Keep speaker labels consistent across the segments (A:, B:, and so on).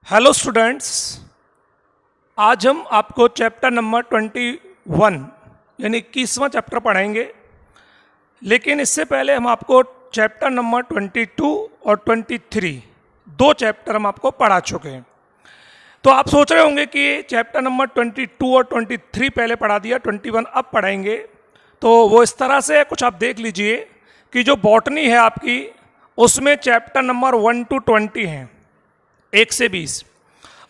A: Hello students, आज हम आपको चैप्टर नंबर 21 यानी 21वां चैप्टर पढ़ाएंगे। लेकिन इससे पहले हम आपको चैप्टर नंबर 22 और 23 दो चैप्टर हम आपको पढ़ा चुके हैं। तो आप सोच रहे होंगे कि चैप्टर नंबर 22 और 23 पहले पढ़ा दिया, 21 अब पढ़ाएंगे। तो वो इस तरह से कुछ आप देख लीजिए कि जो बॉटनी है आपकी, उसमें चैप्टर नंबर 1 to 20 हैं, 1 से 20,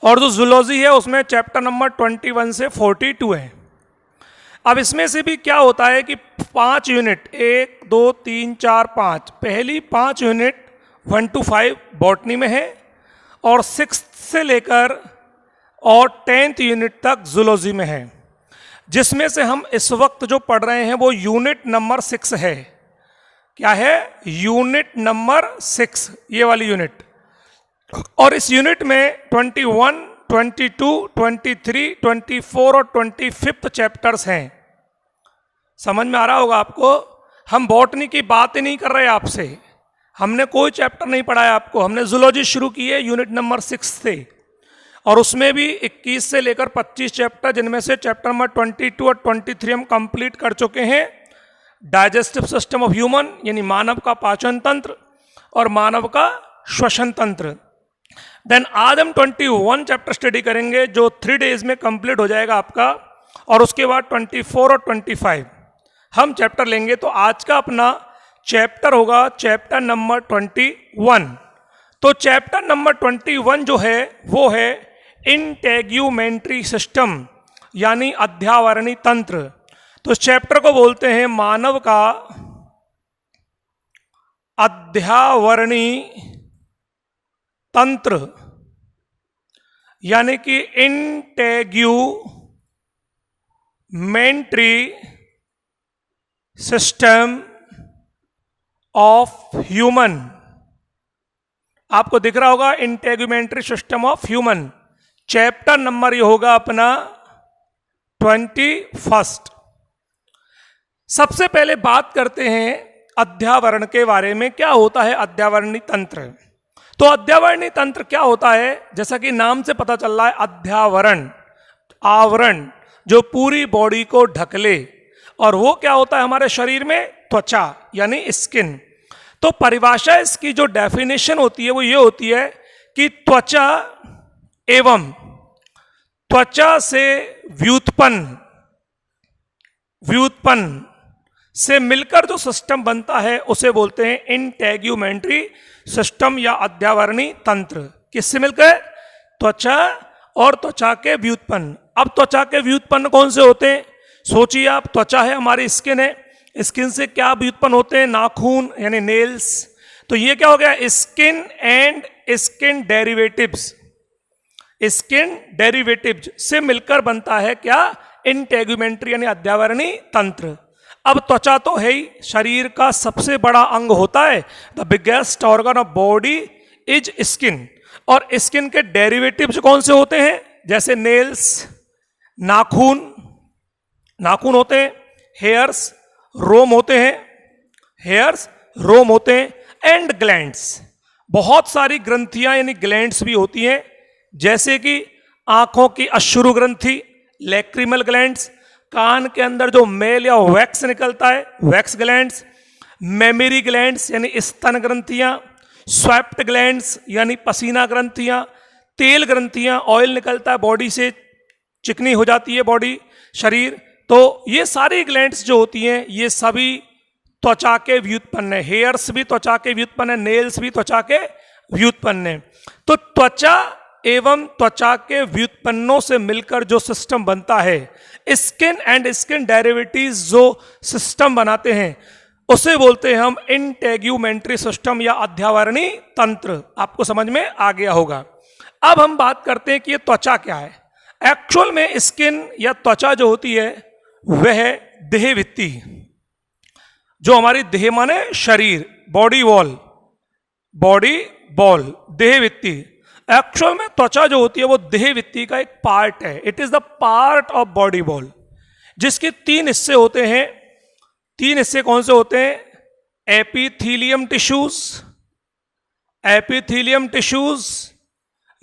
A: और जो जूलॉजी है उसमें चैप्टर नंबर 21 से 42 है। अब इसमें से भी क्या होता है कि 5 यूनिट, 1 2 3 4 5, पहली 5 यूनिट 1 to 5 बॉटनी में है और 6 से लेकर और 10th यूनिट तक जूलॉजी में है, जिसमें से हम इस वक्त जो पढ़ रहे हैं वो यूनिट नंबर 6 है। क्या है? यूनिट नंबर 6, ये वाली यूनिट। और इस यूनिट में 21, 22, 23, 24 और 25 चैप्टर्स हैं। समझ में आ रहा होगा आपको। हम बॉटनी की बात ही नहीं कर रहे आपसे, हमने कोई चैप्टर नहीं पढ़ाया आपको। हमने जूलॉजी शुरू की है यूनिट नंबर 6 से, और उसमें भी 21 से लेकर 25 चैप्टर, जिनमें से चैप्टर नंबर 22 और 23 हम कंप्लीट कर चुके हैं। डाइजेस्टिव सिस्टम ऑफ ह्यूमन, यानी मानव का पाचन तंत्र और मानव का श्वसन तंत्र। देन आज हम 21 चैप्टर स्टडी करेंगे, जो 3 डेज में कंप्लीट हो जाएगा आपका, और उसके बाद 24 और 25 हम चैप्टर लेंगे। तो आज का अपना चैप्टर होगा चैप्टर नंबर 21। तो चैप्टर नंबर 21 जो है वो है इंटेग्यूमेंट्री सिस्टम, यानी अध्यावरणी तंत्र। तो इस चैप्टर को बोलते हैं मानव का अध्यावरणी तंत्र, यानी कि इंटेग्यूमेंट्री सिस्टम ऑफ ह्यूमन। आपको दिख रहा होगा integumentary system of human. Chapter number ये होगा अपना 21। सबसे पहले बात करते हैं अध्यावरण के बारे में। क्या होता है अध्यावरणी तंत्र? तो अध्यावरणी तंत्र क्या होता है? जैसा कि नाम से पता चल रहा है, अध्यावरण, आवरण जो पूरी बॉडी को ढक ले। और वो क्या होता है हमारे शरीर में? त्वचा, यानी स्किन। तो परिभाषा इसकी जो डेफिनेशन होती है वो ये होती है कि त्वचा एवं त्वचा से व्युत्पन्न से मिलकर जो सिस्टम बनता है उसे बोलते हैं इंटेग्यूमेंट्री सिस्टम या अध्यावरणी तंत्र। किससे मिलकर? त्वचा और त्वचा के व्युत्पन्न। अब त्वचा के व्युत्पन्न कौन से होते हैं? सोचिए आप, त्वचा है, हमारी स्किन है, स्किन से क्या व्युत्पन्न होते हैं? नाखून, यानी नेल्स। तो ये क्या हो गया? Skin and skin derivatives. Skin derivatives से मिलकर बनता है क्या? इंटेग्यूमेंट्री यानी अध्यावरणी तंत्र। अब त्वचा तो है ही, शरीर का सबसे बड़ा अंग होता है। The biggest organ of body is skin. और स्किन के डेरिवेटिव्स कौन से होते हैं? जैसे नेल्स, नाखून होते हैं, हेयर्स, रोम होते हैं, एंड ग्लैंड्स। बहुत सारी ग्रंथियां यानी ग्लैंड्स भी होती हैं, जैसे कि आंखों की अश्रु ग्रंथि, लैक्रिमल ग्लैंड्स, कान के अंदर जो मेल या वैक्स निकलता है, वैक्स ग्लैंड्स, मेमरी ग्लैंड्स यानी स्तन ग्रंथियां, स्वेप्ट ग्लैंड्स यानी पसीना ग्रंथियां, तेल ग्रंथियां, ऑयल निकलता है बॉडी से, चिकनी हो जाती है बॉडी, शरीर। तो ये सारी ग्लैंड्स जो होती हैं ये सभी त्वचा के व्युत्पन्न है। हेयर्स भी त्वचा के व्युत्पन्न है, नेल्स भी त्वचा के व्युत्पन्न है। तो त्वचा एवं त्वचा के व्युत्पन्नों से मिलकर जो सिस्टम बनता है, स्किन एंड स्किन डेरिवेटिव्स जो सिस्टम बनाते हैं, उसे बोलते हैं हम इंटेग्यूमेंट्री सिस्टम या अध्यावरणी तंत्र। आपको समझ में आ गया होगा। अब हम बात करते हैं कि ये त्वचा क्या है। एक्चुअल में स्किन या त्वचा जो होती है वह है देह भित्ति, जो हमारी देह माने शरीर, बॉडी वॉल, देह भित्ति। एक्चुअल में त्वचा जो होती है वो देह भित्ति का एक पार्ट है। It is the part of body wall, जिसके 3 हिस्से होते हैं। 3 हिस्से कौन से होते हैं? एपिथेलियम टिश्यूज,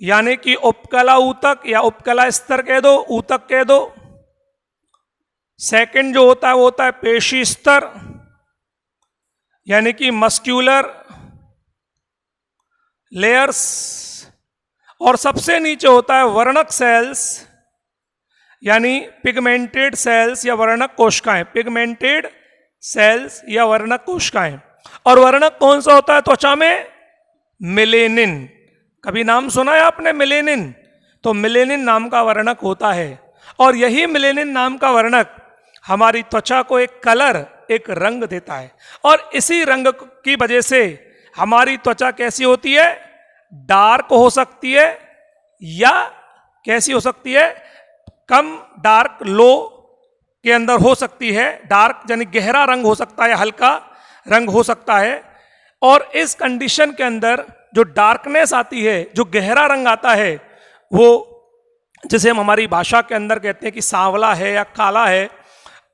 A: यानी कि उपकला ऊतक या उपकला स्तर कह दो, ऊतक कह दो। सेकंड जो होता है वो होता है पेशी स्तर, यानी कि मस्क्यूलर लेयर्स। और सबसे नीचे होता है वर्णक सेल्स, यानी पिगमेंटेड सेल्स या वर्णक कोशिकाएं, पिगमेंटेड सेल्स या वर्णक कोशिकाएं। और वर्णक कौन सा होता है त्वचा में? मेलेनिन। कभी नाम सुना है आपने मेलेनिन? तो मेलेनिन नाम का वर्णक होता है, और यही मेलेनिन नाम का वर्णक हमारी त्वचा को एक कलर, एक रंग देता है। और इसी रंग की वजह से हमारी त्वचा कैसी होती है? डार्क हो सकती है, या कैसी हो सकती है? कम डार्क, लो के अंदर हो सकती है। डार्क यानी गहरा रंग हो सकता है, हल्का रंग हो सकता है। और इस कंडीशन के अंदर जो डार्कनेस आती है, जो गहरा रंग आता है, वो जैसे हम हमारी भाषा के अंदर कहते हैं कि सांवला है या काला है,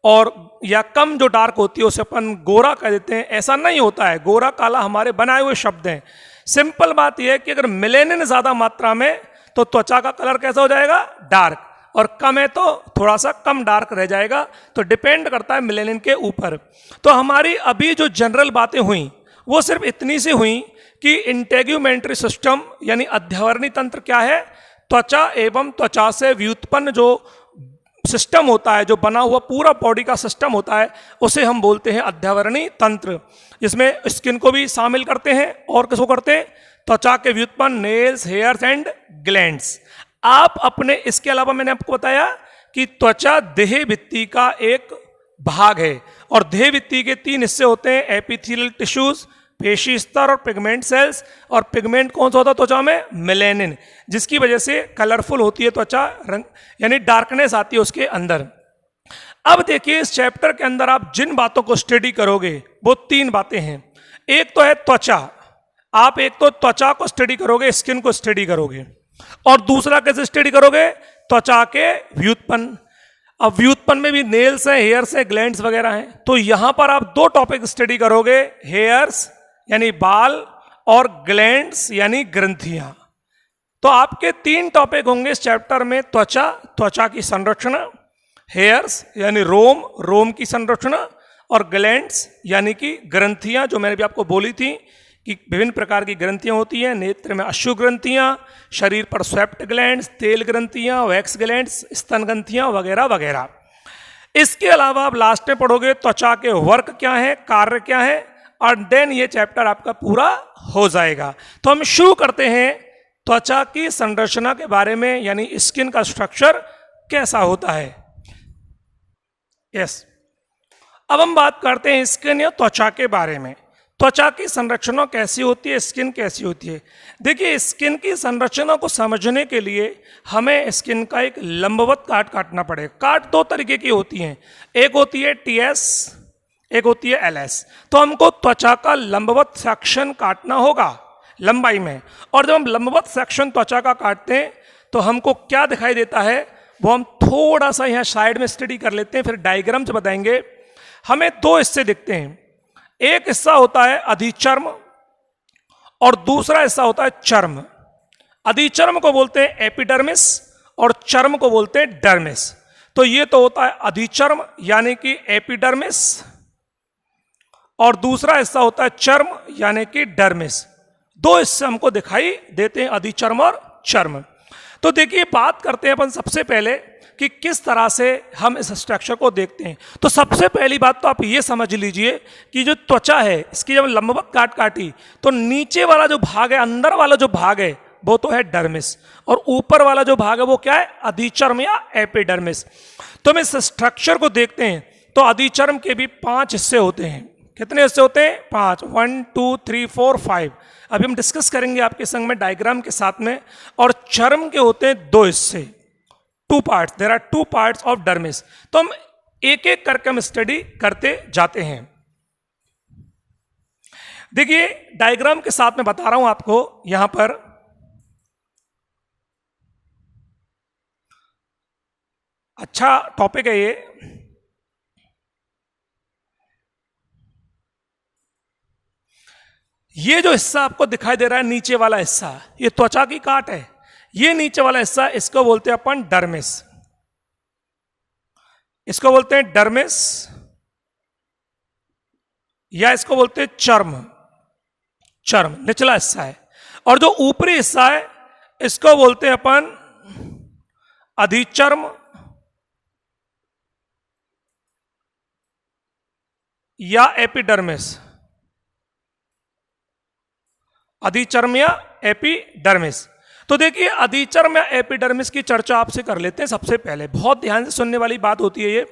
A: और या कम जो डार्क होती है उसे अपन गोरा कह देते हैं। ऐसा नहीं होता है, गोरा काला हमारे बनाए हुए शब्द हैं। सिंपल बात यह है कि अगर मेलेनिन ज्यादा मात्रा में तो त्वचा का कलर कैसा हो जाएगा? डार्क, और कम है तो थोड़ा सा कम डार्क रह जाएगा। तो डिपेंड करता है मेलेनिन के ऊपर। तो हमारी अभी जो जनरल बातें हुई वो सिर्फ इतनी सी हुई कि इंटेग्यूमेंट्री सिस्टम यानी अध्यावरणी तंत्र क्या है? त्वचा एवं त्वचा से व्युत्पन्न जो सिस्टम होता है, जो बना हुआ पूरा बॉडी का सिस्टम होता है, उसे हम बोलते हैं अध्यावरणी तंत्र, जिसमें स्किन को भी शामिल करते हैं। और किसको करते हैं? त्वचा के व्युत्पन्न, नेल्स, हेयर्स एंड ग्लैंड्स। आप अपने, इसके अलावा मैंने आपको बताया कि त्वचा देह भित्ति का एक भाग है, और देह भित्ति के 3 हिस्से होते हैं: एपिथेलियल टिश्यूज, पेशी स्तर और पिगमेंट सेल्स। और पिगमेंट कौन सा होता है त्वचा में? मेलेनिन, जिसकी वजह से कलरफुल होती है त्वचा, रंग यानी डार्कनेस आती है उसके अंदर। अब देखिए इस चैप्टर के अंदर आप जिन बातों को स्टडी करोगे वो 3 बातें हैं। एक तो है त्वचा, आप एक तो त्वचा को स्टडी करोगे, स्किन को स्टडी करोगे, और दूसरा कैसे स्टडी करोगे? त्वचा के व्युत्पन्न। अब व्युत्पन्न में भी नेल्स हैं, हेयर्स हैं, ग्लैंड्स वगैरह हैं। तो यहां पर आप 2 टॉपिक स्टडी करोगे, हेयर्स यानी बाल और ग्लैंड्स यानी ग्रंथियां। तो आपके 3 टॉपिक होंगे इस चैप्टर में: त्वचा, त्वचा की संरचना; हेयर्स यानी रोम, रोम की संरचना; और ग्लैंड्स यानी कि ग्रंथियां, जो मैंने भी आपको बोली थी कि विभिन्न प्रकार की ग्रंथियां होती हैं। नेत्र में अश्रु ग्रंथियां, शरीर पर स्वेप्ट ग्लैंड्स, तेल ग्रंथियां, वैक्स ग्लैंड्स, स्तन ग्रंथियां वगैरह वगैरह। इसके अलावा आप लास्ट में पढ़ोगे त्वचा के वर्क क्या है, कार्य क्या है, और देन ये चैप्टर आपका पूरा हो जाएगा। तो हम शुरू करते हैं त्वचा की संरचना के बारे में, यानी स्किन का स्ट्रक्चर कैसा होता है। यस, अब हम बात करते हैं स्किन या त्वचा के बारे में। त्वचा की संरचना कैसी होती है, स्किन कैसी होती है। देखिए, स्किन की संरचना को समझने के लिए हमें स्किन का एक लंबवत काट काटना पड़ेगा। काट 2 तरीके की होती हैं, एक होती है टीएस, एक होती है एलएस। तो हमको त्वचा का लंबवत सेक्शन काटना होगा लंबाई में, और जब हम लंबवत सेक्शन त्वचा का काटते हैं तो हमको क्या दिखाई देता है वो हम थोड़ा सा यहाँ साइड में स्टडी कर लेते हैं, फिर डायग्राम से बताएंगे। हमें 2 हिस्से दिखते हैं, एक हिस्सा होता है अधिचर्म और दूसरा हिस्सा होता है चर्म। अधिचर्म को बोलते हैं एपिडर्मिस और चर्म को बोलते हैं डर्मिस। तो ये तो होता है अधिचर्म यानी कि एपिडर्मिस, और दूसरा हिस्सा होता है चर्म यानी कि डर्मिस। 2 हिस्से हमको दिखाई देते हैं, अधिचर्म और चर्म। तो देखिए, बात करते हैं अपन सबसे पहले कि किस तरह से हम इस स्ट्रक्चर को देखते हैं। तो सबसे पहली बात तो आप ये समझ लीजिए कि जो त्वचा है, इसकी जब लंबवत काट काटी तो नीचे वाला जो भाग है, अंदर वाला जो भाग है वो तो है डर्मिस, और ऊपर वाला जो भाग है वो क्या है? अधिचर्म या एपिडर्मिस। तो हम इस स्ट्रक्चर को देखते हैं तो अधिचर्म के भी 5 हिस्से होते हैं। कितने हिस्से होते हैं? 5, 1 2 3 4 5। अभी हम डिस्कस करेंगे आपके संग में डायग्राम के साथ में। और चर्म के होते हैं 2 हिस्से, 2 parts, there are 2 parts of dermis. तो हम एक एक करके हम स्टडी करते जाते हैं। देखिए, डायग्राम के साथ में बता रहा हूं आपको, यहां पर अच्छा टॉपिक है ये। ये जो हिस्सा आपको दिखाई दे रहा है, नीचे वाला हिस्सा, ये त्वचा की काट है। ये नीचे वाला हिस्सा, इसको बोलते हैं अपन डर्मिस, इसको बोलते हैं डर्मिस, या इसको बोलते हैं चर्म। चर्म निचला हिस्सा है, और जो ऊपरी हिस्सा है इसको बोलते हैं अपन अधिचर्म या एपिडर्मिस। अधिचर्म या एपिडर्मिस। तो देखिए, अधिचर्म या एपिडर्मिस की चर्चा आपसे कर लेते हैं। सबसे पहले बहुत ध्यान से सुनने वाली बात होती है ये।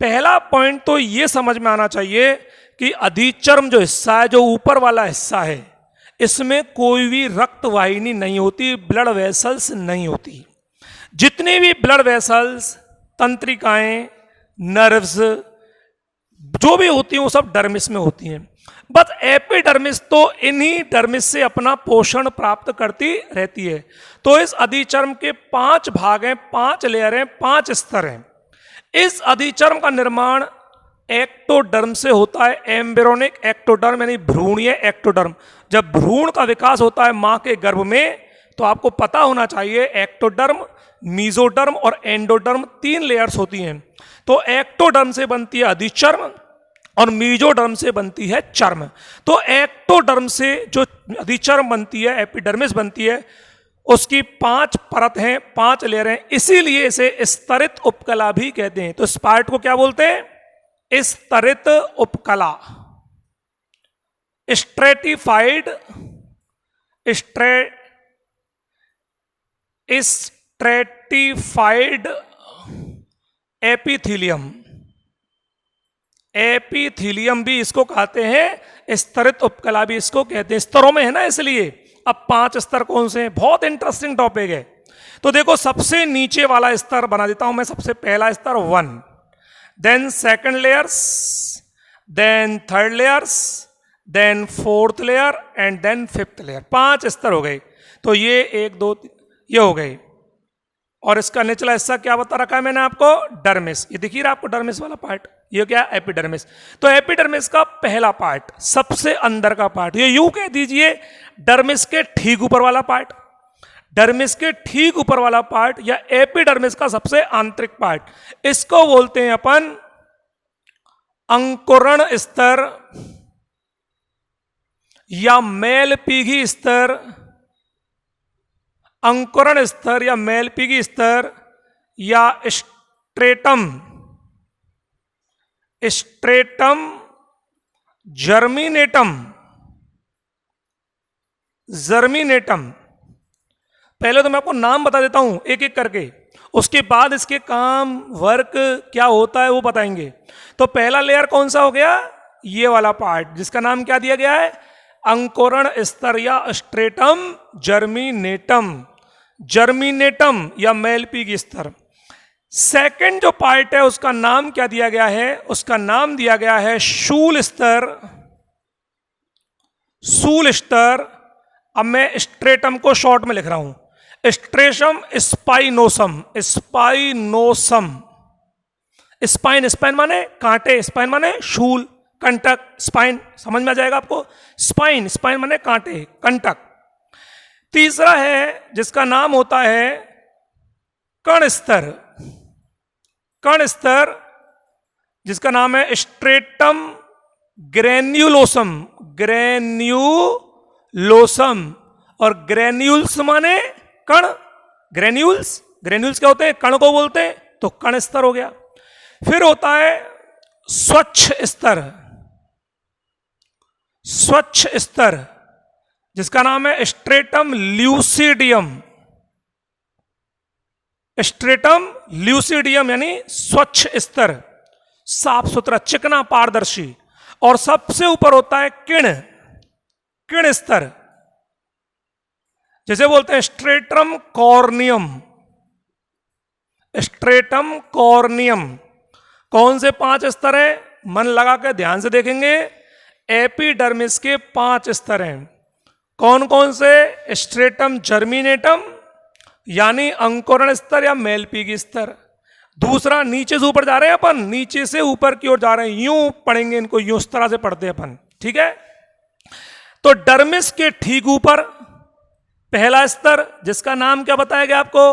A: पहला पॉइंट तो ये समझ में आना चाहिए कि अधिचर्म जो हिस्सा है, जो ऊपर वाला हिस्सा है, इसमें कोई भी रक्त वाहिनी नहीं होती, ब्लड वेसल्स नहीं होती। जितने भी ब्लड वेसल्स, तंत्रिकाएं, नर्व्स जो भी होती हैं वो सब डर्मिस में होती हैं। बस एपिडर्मिस तो इन्हीं डर्मिस से अपना पोषण प्राप्त करती रहती है। तो इस अधिचर्म के 5 भाग हैं, 5 लेयर हैं, 5 स्तर हैं। इस अधिचर्म का निर्माण एक्टोडर्म से होता है। एम्ब्रियोनिक एक्टोडर्म यानी भ्रूणीय एक्टोडर्म। जब भ्रूण का विकास होता है मां के गर्भ में, तो आपको पता होना चाहिए एक्टोडर्म, मीजोडर्म और एंडोडर्म 3 लेयर्स होती हैं। तो एक्टोडर्म से बनती है अधिचर्म और मीजोडर्म से बनती है चर्म। तो एक्टोडर्म से जो अधिचर्म बनती है, एपिडर्मिस बनती है, उसकी 5 परत हैं, 5 लेयर हैं, इसीलिए इसे स्तरित उपकला भी कहते हैं। तो इस पार्ट को क्या बोलते हैं? स्तरित उपकला, स्ट्रेटिफाइड, स्ट्रेटिफाइड एपिथीलियम। एपिथीलियम भी इसको कहते हैं, स्तरित उपकला भी इसको कहते हैं। स्तरों में है ना, इसलिए। अब 5 स्तर कौन से हैं? बहुत इंटरेस्टिंग टॉपिक है। तो देखो, सबसे नीचे वाला स्तर बना देता हूं मैं। सबसे पहला स्तर 1, then second layers, then third layers, then fourth layer and then fifth layer. 5 स्तर हो गए। तो ये 1 2 3 ये हो गए। और इसका निचला हिस्सा क्या बता रखा है मैंने आपको? डर्मिस। ये दिखिए आपको डर्मिस वाला पार्ट। ये क्या? एपिडर्मिस। तो एपिडर्मिस का पहला पार्ट, सबसे अंदर का पार्ट, ये यूं कह दीजिए डर्मिस के ठीक ऊपर वाला पार्ट। डर्मिस के ठीक ऊपर वाला पार्ट या एपिडर्मिस का सबसे आंतरिक पार्ट, इसको बोलते हैं अपन अंकुरण स्तर या मेलपीघी स्तर। अंकुरण स्तर या मेलपीघी स्तर या स्ट्रेटम, स्ट्रेटम जर्मिनेटम, जर्मिनेटम। पहले तो मैं आपको नाम बता देता हूं एक एक करके, उसके बाद इसके काम, वर्क क्या होता है वो बताएंगे। तो पहला लेयर कौन सा हो गया? ये वाला पार्ट, जिसका नाम क्या दिया गया है? अंकुरण स्तर या स्ट्रेटम जर्मिनेटम। जर्मिनेटम या मेलपीघी स्तर। सेकंड जो पार्ट है उसका नाम क्या दिया गया है? उसका नाम दिया गया है शूल स्तर। शूल स्तर। अब मैं स्ट्रेटम को शॉर्ट में लिख रहा हूं, stratum spinosum. Spinosum, spine, spine माने कांटे, स्पाइन माने शूल, कंटक, स्पाइन समझ में आ जाएगा आपको। स्पाइन, स्पाइन माने कांटे, कंटक। तीसरा है जिसका नाम होता है कण स्तर। कण स्तर जिसका नाम है स्ट्रेटम ग्रेन्युलोसम। ग्रेन्युलोसम। और ग्रेन्यूल्स माने कण। ग्रेन्यूल्स, ग्रेन्यूल्स क्या होते हैं? कण को बोलते हैं। तो कण स्तर हो गया। फिर होता है स्वच्छ स्तर। स्वच्छ स्तर जिसका नाम है स्ट्रेटम ल्यूसिडियम। स्ट्रेटम ल्यूसिडियम यानी स्वच्छ स्तर, साफ सुथरा, चिकना, पारदर्शी। और सबसे ऊपर होता है किण, किण स्तर, जैसे बोलते हैं स्ट्रेटम कॉर्नियम। Stratum corneum. कौन से 5 स्तर हैं? मन लगा के ध्यान से देखेंगे। एपिडर्मिस के 5 स्तर हैं। कौन कौन से? स्ट्रेटम जर्मिनेटम यानी अंकुरण स्तर या मेलपीघी स्तर। दूसरा, नीचे से ऊपर जा रहे हैं अपन, नीचे से ऊपर की ओर जा रहे हैं, यूं पढ़ेंगे इनको, यूं इस तरह से पढ़ते हैं अपन, ठीक है। तो डर्मिस के ठीक ऊपर पहला स्तर जिसका नाम क्या बताया गया आपको,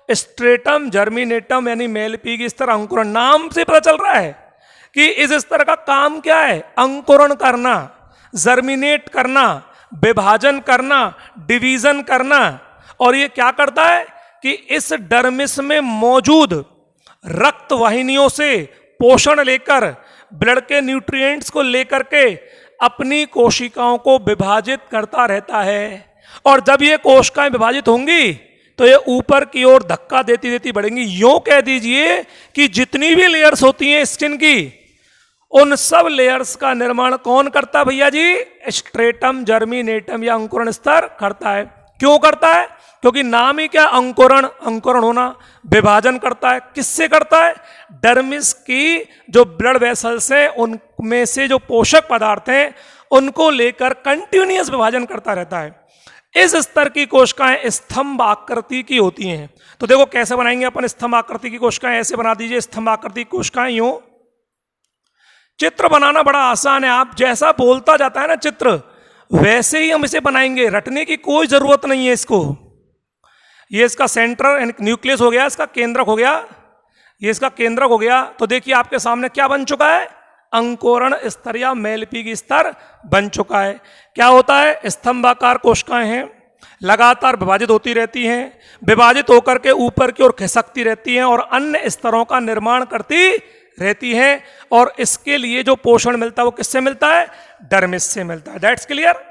A: स्ट्रेटम जर्मिनेटम यानी मेलपीगी स्तर अंकुरण। नाम से पता चल रहा है कि इस स्तर का काम क्या है, अंकुरण करना, जर्मिनेट करना, विभाजन करना, डिवीजन करना। और ये क्या करता है कि इस डर्मिस में मौजूद रक्त वाहिनियों से पोषण लेकर, ब्लड के न्यूट्रिएंट्स को लेकर के अपनी कोशिकाओं को विभाजित करता रहता है। और जब ये कोशिकाएं विभाजित होंगी तो ये ऊपर की ओर धक्का देती देती बढ़ेंगी। यूं कह दीजिए कि जितनी भी लेयर्स होती हैं स्किन की, उन सब लेयर्स का निर्माण कौन करता है भैया जी, स्ट्रेटम जर्मिनेटम या अंकुरण स्तर करता है। क्यों करता है, क्योंकि नाम ही क्या, अंकुरण, अंकुरण होना, विभाजन करता है। किससे करता है, डर्मिस की जो ब्लड वेसल्स हैं उनमें से जो पोषक पदार्थ हैं उनको लेकर कंटिन्यूअस विभाजन करता रहता है। इस स्तर की कोशिकाएं स्तंभ आकृति की होती हैं। तो देखो कैसे बनाएंगे अपन स्तंभ आकृति की कोशिकाएं, ऐसे बना दीजिए स्तंभ आकृति की कोशिकाएं। यूं चित्र बनाना बड़ा आसान है, आप जैसा बोलता जाता है ना चित्र, वैसे ही हम इसे बनाएंगे, रटने की कोई जरूरत नहीं है इसको। ये इसका सेंटर न्यूक्लियस हो गया, इसका केंद्रक हो गया, ये इसका केंद्रक हो गया। तो देखिए आपके सामने क्या बन चुका है, अंकुरण स्तर या मेलपीगी स्तर बन चुका है। क्या होता है, स्तंभाकार कोशिकाएं हैं, लगातार विभाजित होती रहती हैं, विभाजित होकर के ऊपर की ओर खिसकती रहती हैं और अन्य स्तरों का निर्माण करती रहती हैं। और इसके लिए जो पोषण मिलता है वो किससे मिलता है, डर्मिस से मिलता है। That's clear.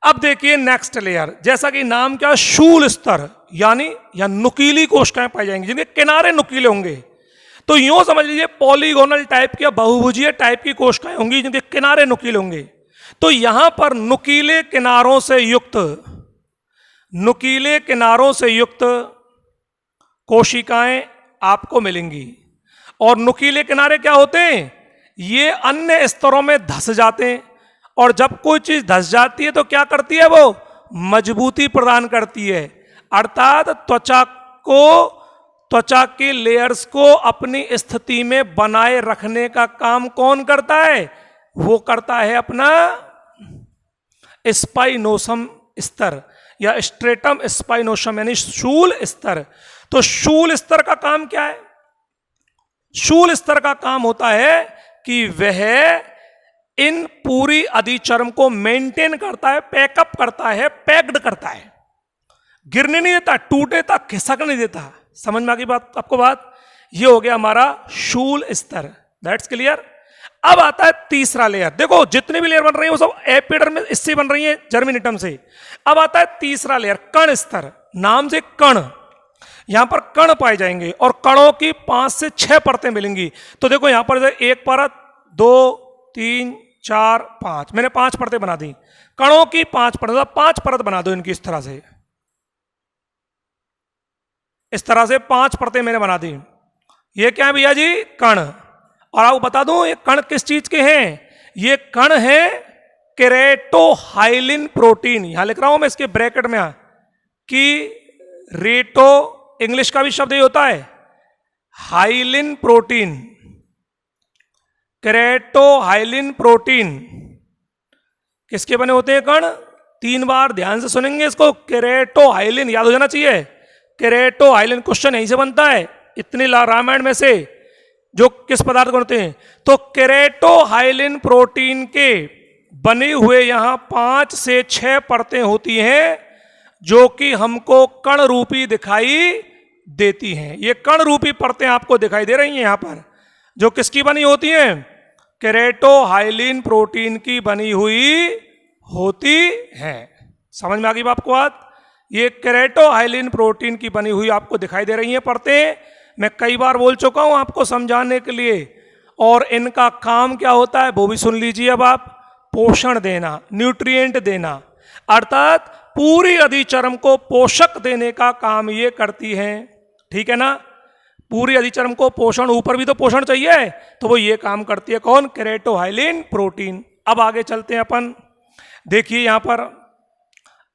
A: अब देखिए नेक्स्ट लेयर, जैसा कि नाम क्या, शूल स्तर, यानी या नुकीली कोशिकाएं पाई जाएंगी जिनके किनारे नुकीले होंगे। तो यूं समझ लीजिए पॉलीगोनल टाइप की या बहुभुजीय टाइप की कोशिकाएं होंगी जिनके किनारे नुकीले होंगे। तो यहां पर नुकीले किनारों से युक्त, नुकीले किनारों से युक्त कोशिकाएं आपको मिलेंगी। और नुकीले किनारे क्या होते हैं, ये अन्य स्तरों में धस जाते हैं। और जब कोई चीज धस जाती है तो क्या करती है, वो मजबूती प्रदान करती है। अर्थात त्वचा के लेयर्स को अपनी स्थिति में बनाए रखने का काम कौन करता है, वो करता है अपना स्पाइनोसम स्तर या स्ट्रेटम स्पाइनोसम यानी शूल स्तर। तो शूल स्तर का काम क्या है, शूल स्तर का काम होता है कि वह इन पूरी अधिचर्म को मेंटेन करता है, पैकअप करता है, पैक्ड करता है, गिरने नहीं देता, टूटे तक खिसक नहीं देता। समझ में आ गई बात आपको, बात ये हो गया हमारा शूल स्तर। That's clear. अब आता है तीसरा लेयर। देखो जितने भी लेयर बन रही है वो सब एपिडर्मिस इससे बन रही है, जर्मिनेटम से। अब आता है तीसरा लेयर, कण स्तर। नाम से कण, यहां पर कण पाए जाएंगे और कणों की 5 से 6 परतें मिलेंगी। तो देखो यहां पर एक परत, 2, 3, 4, 5, मैंने 5 परतें बना दी। कणों की 5 परत, 5 परत बना दो इनकी इस तरह से, इस तरह से 5 परतें मैंने बना दी। ये क्या है भैया जी, कण। और आपको बता दूं ये कण किस चीज के हैं, ये कण है केरेटोहाइलिन प्रोटीन। यहां लिख रहा हूं मैं इसके ब्रैकेट में कि रेटो, इंग्लिश का भी शब्द ये होता है, हाइलिन प्रोटीन, केरेटोहाइलिन प्रोटीन किसके बने होते हैं, कण। 3 बार ध्यान से सुनेंगे इसको, केरेटोहाइलिन याद हो जाना चाहिए। केरेटोहाइलिन क्वेश्चन यहीं से बनता है, इतनी रामायण में से, जो किस पदार्थ को होते हैं। तो केरेटोहाइलिन प्रोटीन के बने हुए यहां 5 से 6 परतें होती हैं जो कि हमको कण रूपी दिखाई देती हैं। ये कण रूपी परतें आपको दिखाई दे रही हैं यहां पर, जो किसकी बनी होती हैं, केरेटोहाइलिन प्रोटीन की बनी हुई होती हैं। समझ में आ गई आपको बात। ये केरेटोहाइलिन प्रोटीन की बनी हुई आपको दिखाई दे रही हैं परतें। मैं कई बार बोल चुका हूं आपको समझाने के लिए। और इनका काम क्या होता है वो भी सुन लीजिए अब आप, पोषण देना, न्यूट्रिएंट देना, अर्थात पूरी अधिचर्म को पोषक देने का काम ये करती हैं। ठीक है ना, पूरी अधिचर्म को पोषण, ऊपर भी तो पोषण चाहिए, तो वो ये काम करती है कौन, केरेटोहाइलिन प्रोटीन। अब आगे चलते हैं अपन, देखिए यहां पर।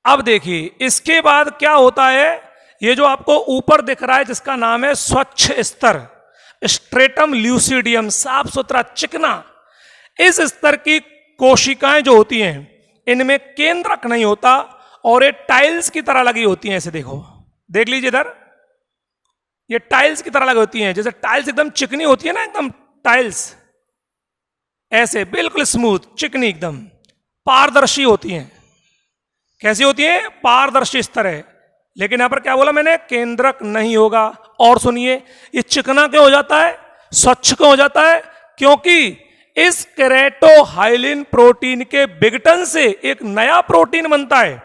A: अब देखिए इसके बाद क्या होता है, ये जो आपको ऊपर दिख रहा है जिसका नाम है स्वच्छ स्तर, स्ट्रेटम ल्यूसिडियम, साफ सुथरा चिकना। इस स्तर की कोशिकाएं जो होती हैं इनमें केंद्रक नहीं होता और ये टाइल्स की तरह लगी होती हैं, ऐसे देखो, देख लीजिए इधर, ये टाइल्स की तरह लगी होती हैं, जैसे टाइल्स एकदम चिकनी होती है ना, एकदम टाइल्स ऐसे बिल्कुल स्मूथ चिकनी एकदम पारदर्शी होती हैं। कैसी होती हैं? पारदर्शी इस तरह। लेकिन यहां पर क्या बोला मैंने? केंद्रक नहीं होगा। और सुनिए, ये चिकना क्यों हो जाता है, स्वच्छ क्यों हो जाता है? क्योंकि इस केरेटोहाइलिन प्रोटीन के विघटन से एक नया प्रोटीन बनता है,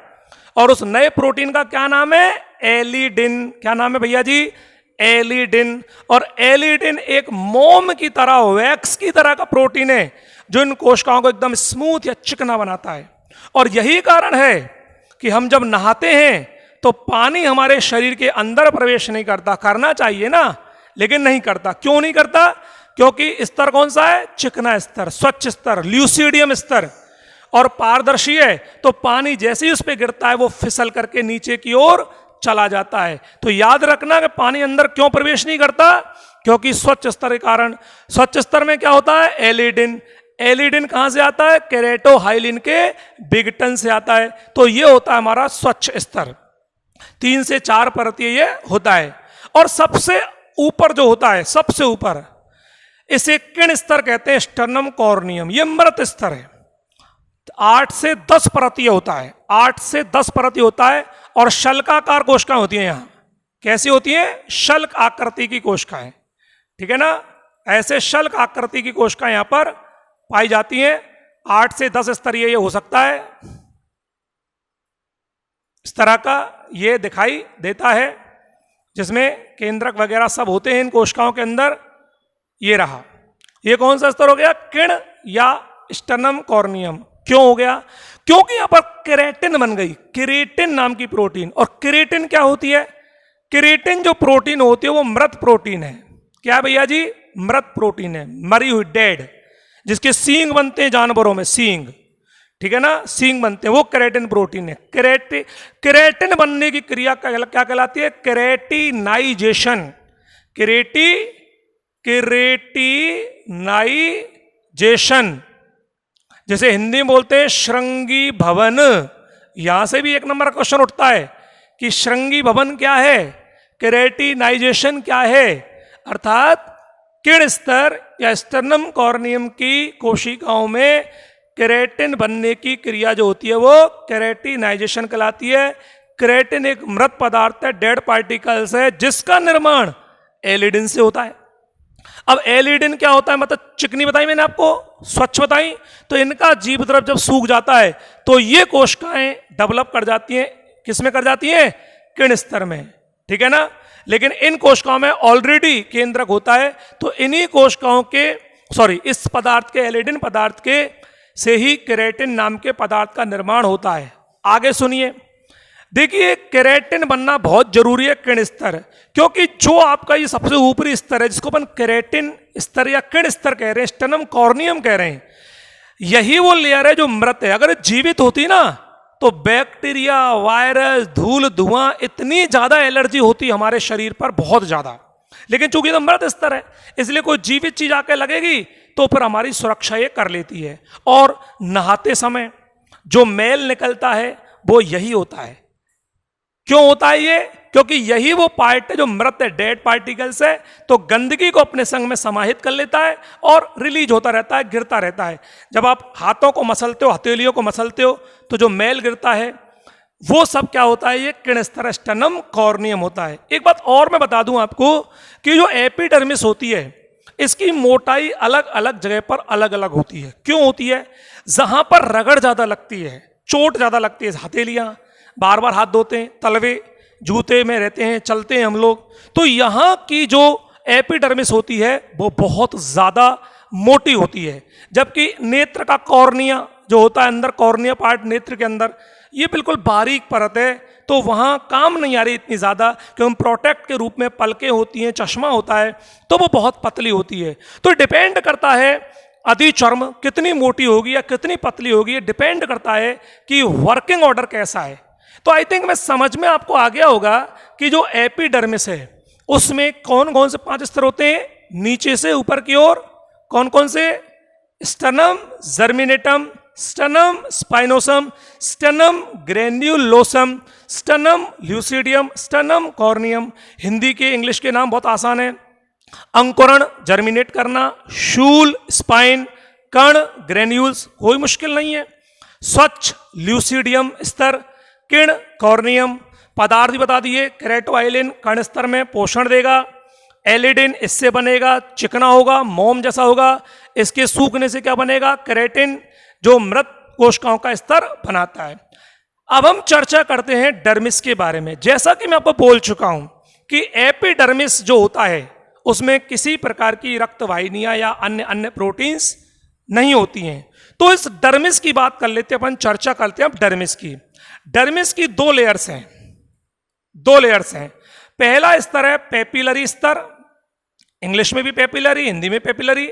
A: और उस नए प्रोटीन का क्या नाम है? एलिडिन। क्या नाम है भैया जी? एलिडिन। और एलिडिन एक मोम की तरह, वैक्स की तरह का प्रोटीन है जो इन कोशिकाओं को एकदम स्मूथ या चिकना बनाता है। और यही कारण है कि हम जब नहाते हैं तो पानी हमारे शरीर के अंदर प्रवेश नहीं करता। करना चाहिए ना, लेकिन नहीं करता। क्यों नहीं करता? क्योंकि स्तर कौन सा है? चिकना स्तर, स्वच्छ स्तर, ल्यूसीडियम स्तर, और पारदर्शी है। तो पानी जैसे ही उस पर गिरता है वो फिसल करके नीचे की ओर चला जाता है। तो याद रखना कि पानी अंदर क्यों प्रवेश नहीं करता? क्योंकि स्वच्छ स्तर के कारण। स्वच्छ स्तर में क्या होता है? एलिडिन। एलिडिन कहां से आता है? केरेटोहाइलिन के विघटन से आता है। तो ये होता है हमारा स्वच्छ स्तर। 3 से 4 परतीय ये होता है। और सबसे ऊपर जो होता है, सबसे ऊपर, इसे किण स्तर कहते हैं, स्टर्नम कॉर्नियम। ये मृत स्तर है। 8 से 10 परतीय होता है, 8 से 10 परतीय होता है। और शल्काकार कोशिकाएं होती हैं यहां। कैसी होती हैं? शल्क आकृति की कोशिकाएं, ठीक है ना? ऐसे शल्क आकृति की कोशिकाएं यहां पर पाई जाती हैं। 8 से 10 स्तरीय ये हो सकता है, इस तरह का ये दिखाई देता है, जिसमें केंद्रक वगैरह सब होते हैं इन कोशिकाओं के अंदर। ये रहा, ये कौन सा स्तर हो गया? किण या स्टर्नम कॉर्नियम। क्यों हो गया? क्योंकि यहां पर केरेटिन बन गई, केरेटिन नाम की प्रोटीन। और केरेटिन क्या होती है? केरेटिन जो प्रोटीन होती है वो मृत प्रोटीन है। क्या भैया जी? मृत प्रोटीन है, मरी हुई, डेड, जिसके सींग बनते हैं जानवरों में, सींग, ठीक है ना? सींग बनते हैं, वो केरेटिन प्रोटीन है। केरेटिन बनने की क्रिया क्या कहलाती है? केरेटिनाइजेशन। केरेटिनाइजेशन, जैसे हिंदी में बोलते हैं श्रृंगी भवन। यहां से भी एक नंबर का क्वेश्चन उठता है कि श्रृंगी भवन क्या है, केरेटिनाइजेशन क्या है। अर्थात किण स्तर या स्टर्नम कॉर्नियम की कोशिकाओं में केरेटिन बनने की क्रिया जो होती है वो केरेटिनाइजेशन कहलाती है। केरेटिन एक मृत पदार्थ है, डेड पार्टिकल्स है, जिसका निर्माण एलिडिन से होता है। अब एलिडिन क्या होता है? मतलब चिकनी बताई मैंने आपको, स्वच्छ बताई। तो इनका जीव द्रव जब सूख जाता है तो ये कोशिकाएं डेवलप कर जाती हैं। किसमें कर जाती हैं? किण स्तर में, ठीक है ना? लेकिन इन कोशिकाओं में ऑलरेडी केंद्रक होता है। तो इन्हीं कोशिकाओं के, इस पदार्थ के, एलिडिन पदार्थ के से ही केरेटिन नाम के पदार्थ का निर्माण होता है। आगे सुनिए, देखिए केरेटिन बनना बहुत जरूरी है किण स्तर, क्योंकि जो आपका ये सबसे ऊपरी स्तर है, जिसको अपन केरेटिन स्तर या किण स्तर कह रहे हैं, स्टर्नम कॉर्नियम कह रहे हैं, यही वो लेयर है जो मृत है। अगर जीवित होती ना तो बैक्टीरिया, वायरस, धूल, धुआं, इतनी ज्यादा एलर्जी होती हमारे शरीर पर, बहुत ज्यादा। लेकिन चूंकि तो मृत स्तर है, इसलिए कोई जीवित चीज आके लगेगी तो फिर हमारी सुरक्षा ये कर लेती है। और नहाते समय जो मैल निकलता है वो यही होता है। क्यों होता है ये? क्योंकि यही वो पार्ट है जो मृत है, डेड पार्टिकल्स है। तो गंदगी को अपने संग में समाहित कर लेता है और रिलीज होता रहता है, गिरता रहता है। जब आप हाथों को मसलते हो, हथेलियों को मसलते हो, तो जो मैल गिरता है वो सब क्या होता है? ये किण स्तर, स्टर्नम कॉर्नियम होता है। एक बात और मैं बता दूं आपको कि जो एपिडर्मिस होती है, इसकी मोटाई अलग अलग जगह पर अलग अलग होती है। क्यों होती है? जहां पर रगड़ ज्यादा लगती है, चोट ज्यादा लगती है, हथेलियां, बार बार हाथ धोते हैं, तलवे, जूते में रहते हैं, चलते हैं हम लोग, तो यहां की जो एपिडर्मिस होती है वो बहुत ज्यादा मोटी होती है। जबकि नेत्र का कॉर्निया जो होता है अंदर, कॉर्निया पार्ट नेत्र के अंदर, ये बिल्कुल बारीक परत है। तो वहां काम नहीं आ रही इतनी ज्यादा, क्योंकि प्रोटेक्ट के रूप में पलकें होती हैं, चश्मा होता है, तो वो बहुत पतली होती है। तो डिपेंड करता है अधिचर्म कितनी मोटी होगी या कितनी पतली होगी, ये डिपेंड करता है कि वर्किंग ऑर्डर कैसा है। तो आई थिंक मैं समझ में आपको आ गया होगा कि जो एपिडर्मिस है उसमें कौन कौन से 5 स्तर होते हैं, नीचे से ऊपर की ओर कौन कौन से? Stratum, germinativum, stratum spinosum, stratum granulosum, stratum lucidum, stratum corneum. Hindi के इंग्लिश के नाम बहुत आसान है। अंकुरण जर्मिनेट करना, शूल स्पाइन, कण ग्रेन्यूल्स, कोई मुश्किल नहीं है। स्वच्छ ल्यूसिडियम स्तर, किण कॉर्नियम, पदार्थ भी बता दिए, केरेटोआइलिन कण स्तर में पोषण देगा, एलिडिन इससे बनेगा, चिकना होगा, मोम जैसा होगा, इसके सूखने से क्या बनेगा, केरेटिन जो मृत कोशिकाओं का स्तर बनाता है। अब हम चर्चा करते हैं डर्मिस के बारे में। जैसा कि मैं आपको बोल चुका हूं कि एपिडर्मिस जो होता है उसमें किसी प्रकार की रक्त वाहिनियां या अन्य अन्य प्रोटीन्स नहीं होती हैं। तो इस डर्मिस की बात कर लेते हैं, अपन चर्चा करते हैं अब डर्मिस की। डर्मिस की दो लेयर्स हैं। पहला स्तर है पेपिलरी स्तर, इंग्लिश में भी पेपिलरी, हिंदी में पेपिलरी।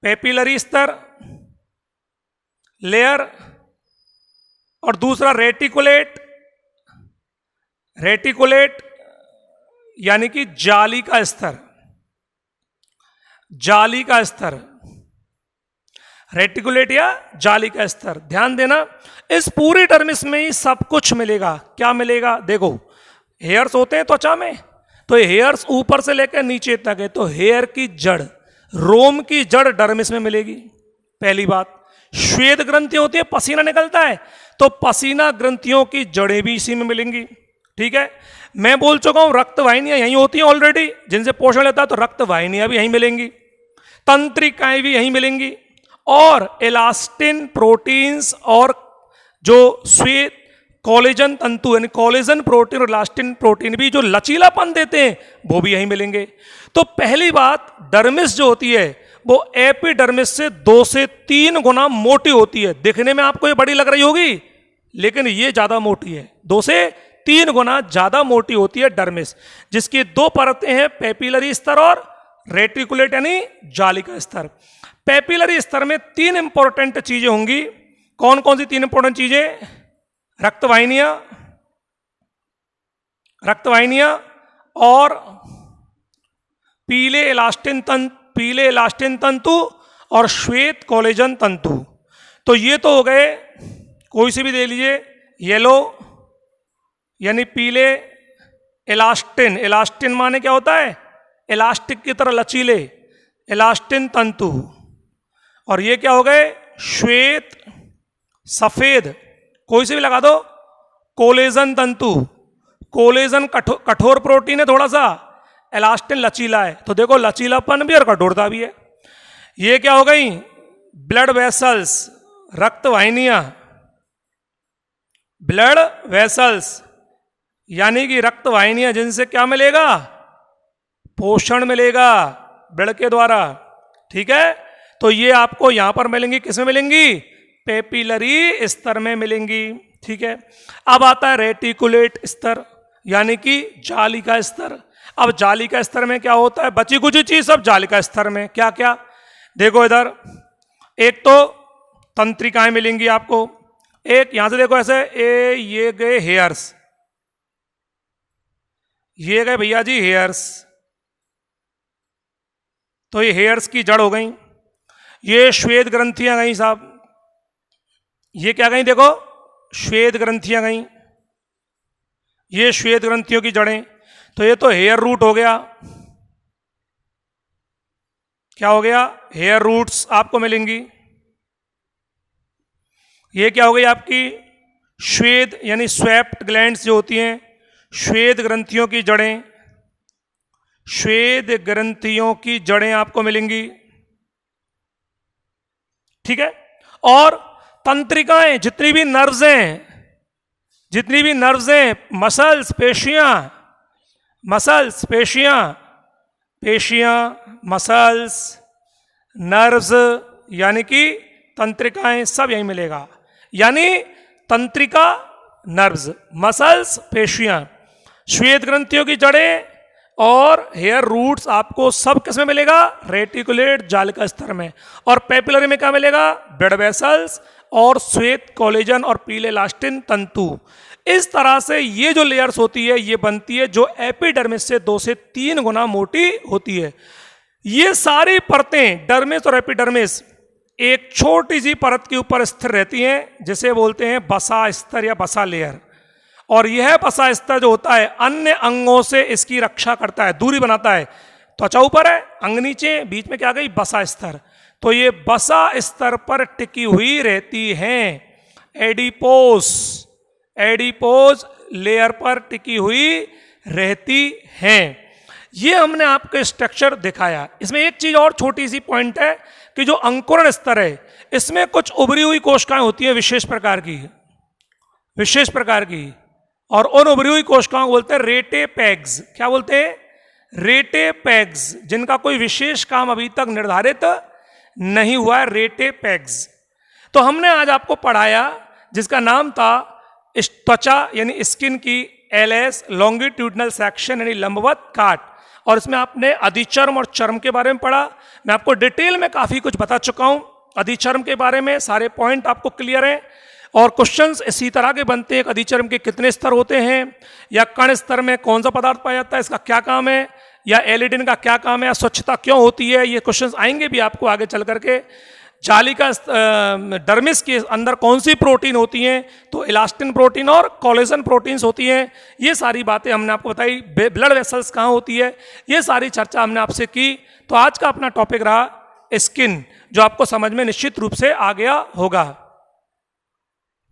A: पेपिलरी स्तर लेयर, और दूसरा रेटिकुलेट यानी कि जाली का स्तर, रेटिकुलेट या जाली का स्तर। ध्यान देना, इस पूरी डर्मिस में ही सब कुछ मिलेगा। क्या मिलेगा, देखो हेयर्स होते हैं त्वचा में, तो हेयर्स ऊपर से लेकर नीचे तक है, तो हेयर की जड़, रोम की जड़ डर्मिस में मिलेगी। पहली बात, श्वेत ग्रंथियां होती है, पसीना निकलता है, तो पसीना ग्रंथियों की जड़ें भी इसी में मिलेंगी। ठीक है, मैं बोल चुका हूं रक्त वाहिनियां यहीं होती हैं ऑलरेडी, जिनसे पोषण लेता है, तो रक्त वाहिनियां भी यहीं मिलेंगी, तंत्रिकाएं भी यहीं मिलेंगी, और इलास्टिन प्रोटीन्स और जो श्वेत कोलेजन तंतु यानी कोलेजन प्रोटीन और इलास्टिन प्रोटीन भी जो लचीलापन देते हैं वो भी यहीं मिलेंगे। तो पहली बात, डर्मिस जो होती है वो एपिडर्मिस से 2 से 3 गुना मोटी होती है। दिखने में आपको ये बड़ी लग रही होगी, लेकिन ये ज्यादा मोटी है, 2 से 3 गुना ज्यादा मोटी होती है डर्मिस, जिसकी 2 परतें हैं, पेपिलरी स्तर और रेटिकुलेट यानी जाली का स्तर। पेपिलरी स्तर में 3 इंपॉर्टेंट चीजें होंगी। कौन कौन सी 3 इंपॉर्टेंट चीजें, रक्तवाहिनियां और पीले इलास्टिन तंतु और श्वेत कोलेजन तंतु। तो ये तो हो गए, कोई से भी दे लीजिए, येलो यानी पीले, इलास्टिन माने क्या होता है, इलास्टिक की तरह लचीले, इलास्टिन तंतु। और ये क्या हो गए, श्वेत सफेद, कोई से भी लगा दो, कोलेजन तंतु। कोलेजन कठोर प्रोटीन है थोड़ा सा, इलास्टिन लचीला है, तो देखो लचीलापन भी और कठोरता भी है। ये क्या हो गई, ब्लड वेसल्स, रक्त वाहिनियां, ब्लड वेसल्स यानी कि रक्त वाहिनियां, जिनसे क्या मिलेगा, पोषण मिलेगा ब्लड के द्वारा। ठीक है, तो ये आपको यहां पर मिलेंगी, किसमें मिलेंगी, पेपिलरी स्तर में मिलेंगी। ठीक है, अब आता है रेटिकुलेट स्तर यानी कि जाली का स्तर। अब जाली का स्तर में क्या होता है, बची कुछ चीज सब जाली का स्तर में, क्या क्या, देखो इधर, एक तो तंत्रिकाएं मिलेंगी आपको, एक यहां से देखो ऐसे, ये गए हेयर्स, ये गए भैया जी हेयर्स, तो ये हेयर्स की जड़ हो गई। ये श्वेत ग्रंथियां गई साहब, ये क्या गई, देखो श्वेत ग्रंथियां गई, ये श्वेत ग्रंथियों की जड़ें। तो ये तो हेयर रूट हो गया, क्या हो गया, हेयर रूट्स आपको मिलेंगी। ये क्या हो गई आपकी, श्वेत यानी स्वेप्ट ग्लैंड्स जो होती हैं, श्वेत ग्रंथियों की जड़ें, श्वेत ग्रंथियों की जड़ें आपको मिलेंगी। ठीक है, और तंत्रिकाएं, जितनी भी नर्व्स हैं, मसल्स, पेशियां, मसल्स, नर्व्स यानी कि तंत्रिकाएं, सब यही मिलेगा। यानी तंत्रिका, नर्व्स, मसल्स, पेशियां, श्वेत ग्रंथियों की जड़ें और हेयर रूट्स आपको सब किसमें मिलेगा, रेटिकुलेट जाल का स्तर में। और पेपिलरी में क्या मिलेगा, ब्लड वेसल्स और श्वेत कोलेजन और पीले इलास्टिन तंतु। इस तरह से ये जो लेयर्स होती है ये बनती है, जो एपिडर्मिस से 2 से 3 गुना मोटी होती है। ये सारी परतें डर्मिस और एपिडर्मिस एक छोटी सी परत के ऊपर स्थिर रहती हैं, जिसे बोलते हैं बसा स्तर या बसा लेयर। और यह बसा स्तर जो होता है अन्य अंगों से इसकी रक्षा करता है, दूरी बनाता है। त्वचा ऊपर है, अंग नीचे, बीच में क्या आ गई बसा स्तर। तो ये बसा स्तर पर टिकी हुई रहती हैं, एडिपोज लेयर पर टिकी हुई रहती हैं। ये हमने आपको स्ट्रक्चर दिखाया। इसमें एक चीज और छोटी सी पॉइंट है कि जो अंकुरण स्तर है इसमें कुछ उभरी हुई कोशिकाएं होती है विशेष प्रकार की, और उन उभरी हुई कोशिकाओं को बोलते हैं रेटेपेग्स। क्या बोलते हैं? रेटेपेग्स, जिनका कोई विशेष काम अभी तक निर्धारित नहीं हुआ है, रेटेपेग्स। तो हमने आज आपको पढ़ाया जिसका नाम था त्वचा यानी स्किन की एलएस लॉन्गिट्यूडनल सेक्शन यानी लंबवत काट, और इसमें आपने अधिचर्म और चर्म के बारे में पढ़ा। मैं आपको डिटेल में काफी कुछ बता चुका हूं अधिचर्म के बारे में, सारे पॉइंट आपको क्लियर हैं। और क्वेश्चंस इसी तरह के बनते हैं, अधिचर्म के कितने स्तर होते हैं, या कण स्तर में कौन सा पदार्थ पाया जाता है, इसका क्या काम है, या एलिडिन का क्या काम है, या स्वच्छता क्यों होती है, ये क्वेश्चंस आएंगे भी आपको आगे चल करके। जालिका डर्मिस के अंदर कौन सी प्रोटीन होती हैं, तो इलास्टिन प्रोटीन और कोलेजन प्रोटीन्स होती हैं। ये सारी बातें हमने आपको बताई। ब्लड वेसल्स कहाँ होती है, ये सारी चर्चा हमने आपसे की। तो आज का अपना टॉपिक रहा स्किन, जो आपको समझ में निश्चित रूप से आ गया होगा।